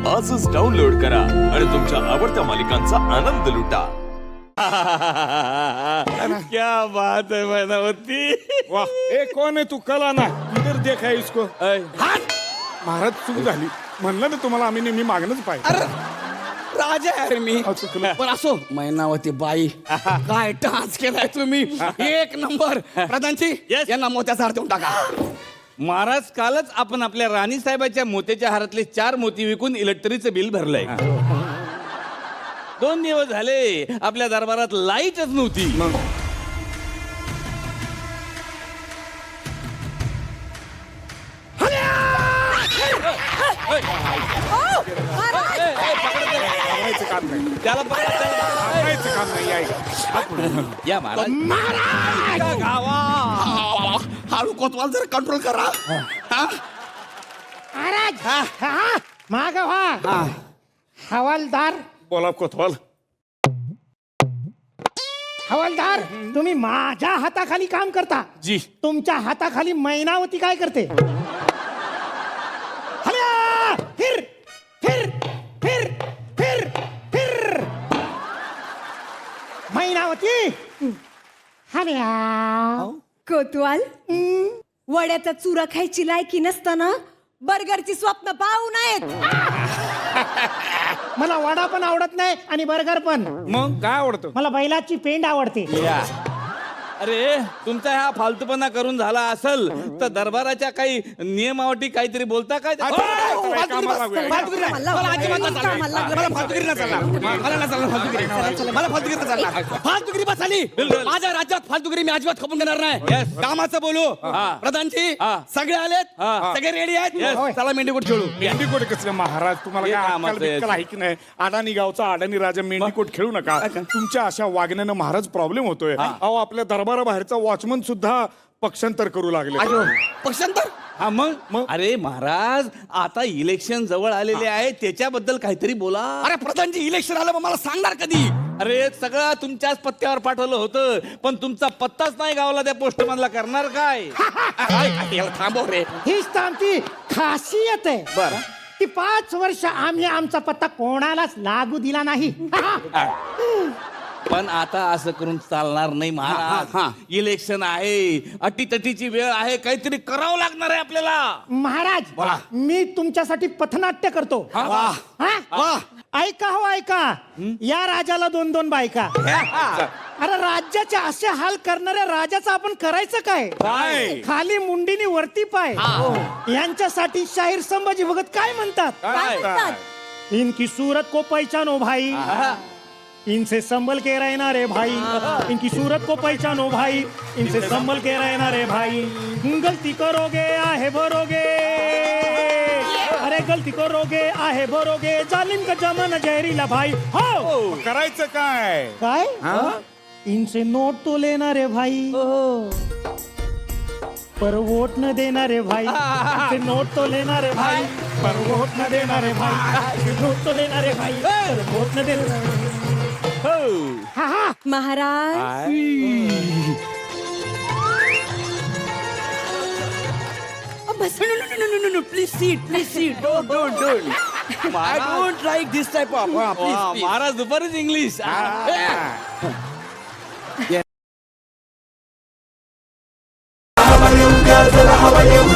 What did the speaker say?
आजच डाउनलोड करा आणि तुमच्या आवडत्या मालिकांचा आनंद लुटा. क्या बात है मैनावती. वाह, ए कौन है तू? कल आना, इधर देखा है इसको. महाराज चूक झाली, म्हणलं ना तुम्हाला आम्ही नेहमी मागणंच पाहिजे. अरे राजा आहे मी. चुकलं. पण असो मैनावती बाई, काय डान्स केलाय तुम्ही, एक नंबर. प्रधानजी यांना मोत्याचा हार देऊन टाका. महाराज, कालच आपण आपल्या राणी साहेबाच्या मोत्याच्या हारातले 4 मोती विकून इलेक्ट्रिकचं बिल भरलंय. 2 दिवस झाले आपल्या दरबारात लाईटच नव्हती. सांगायचं काम नाही, त्याला सांगायचं काम नाही. ऐक, या महाराज. गावा हाळू कोतवाल जर कंट्रोल करा. हा? महाराज माग व्हा. हवालदार बोला कोतवाल. हवालदार, तुम्ही माझ्या हाताखाली काम करता. जी. तुमच्या हाताखाली मैनावती काय करते? हल्या! फिर फिर फिर फिर फिर मैनावती. हल्या! कोतवाल, वड्याचा चुरा खायची लायकी नसताना बर्गरची स्वप्न पाहू नयेत. मला वडा पण आवडत नाही आणि बर्गर पण. मग काय आवडतं? मला बैलाची पेंड आवडते. अरे, तुमचा हा फालतूपणा करून झाला असल तर दरबाराच्या काही नियमावटी काहीतरी बोलता काय? कामाला लागूया. मला अजिबात नाही चालणार. मला फालतुगिरी नाही चालणार. मला नाही चालणार फालतुगिरी. मला फालतुगिरी नाही चालणार. फालतुगिरी बस झाली. माझ्या राज्यात फालतुगिरी मी अजिबात खपून घेणार नाही. Yes. कामाचं बोलू. प्रधानजी सगळे आलेत, सगळे रेडी आहेत. चला मेंढीकोट खेळू. मेंढीकोट कसलं महाराज? तुम्हाला हे काय कामाचं अक्कल बिक्कल आहे की नाही? अडाणी गावचा अडाणी राजा मेंढीकोट खेळू नका. तुमच्या अशा वागण्यानं महाराज प्रॉब्लेम होतोय. अहो, आपल्या दरबाराबाहेरचा वॉचमन सुद्धा पक्षांतर करू लागले. पक्षांतर. हा मग अरे महाराज, आता इलेक्शन जवळ आलेले आहे, त्याच्याबद्दल काहीतरी बोला. अरे प्रधानजी, इलेक्शन आलं मग मला सांगणार कधी? अरे सगळं तुमच्याच पत्त्यावर पाठवलं होतं, पण तुमचा पत्ताच नाही गावला. त्या पोस्टमॅनला करणार काय? याला थांबव रे. हीच तर आमची खासियत आहे. बरं. ती 5 वर्ष आम्ही आमचा पत्ता कोणालाच लागू दिला नाही. पण आता असं करून चालणार नाही महाराज. इलेक्शन आहे, अटीतटीची वेळ आहे, काहीतरी करावं लागणार आहे आपल्याला. महाराज, मी तुमच्यासाठी पथनाट्य करतो. हा? ऐका हो ऐका. या राजाला 2-2 बायका. अरे, राज्याचे असे हाल करणाऱ्या राजाचं आपण करायचं काय? खाली मुंडीनी वरती पाय. यांच्यासाठी शाहीर संभाजी भगत काय म्हणतात? काय म्हणतात? इनकी सूरत को पहचानो भाई, इनसे संभल के रहना रे भाई. इनकी सूरत को पहचानो भाई, इनसे संभल के रहना रे भाई. गलती करोगे आहे भरोगे, अरे गलती करोगे आहे भरोगे. जालिम का जमाना जहरीला भाई. हो, करायचं काय? काय? इनसे नोट तो लेना रे भाई, पर वोट न देना रे भाई. इनसे नोट तो लेना रे भाई, पर वोट न देना रे भाई. नोट तो लेना रे भाई, पर वोट न देना. महाराज, बस. Please seat. Don't. I don't like this type of. Please. Maharaj दुपारीच इंग्लिश. हवा येऊ द्या, चला हवा येऊ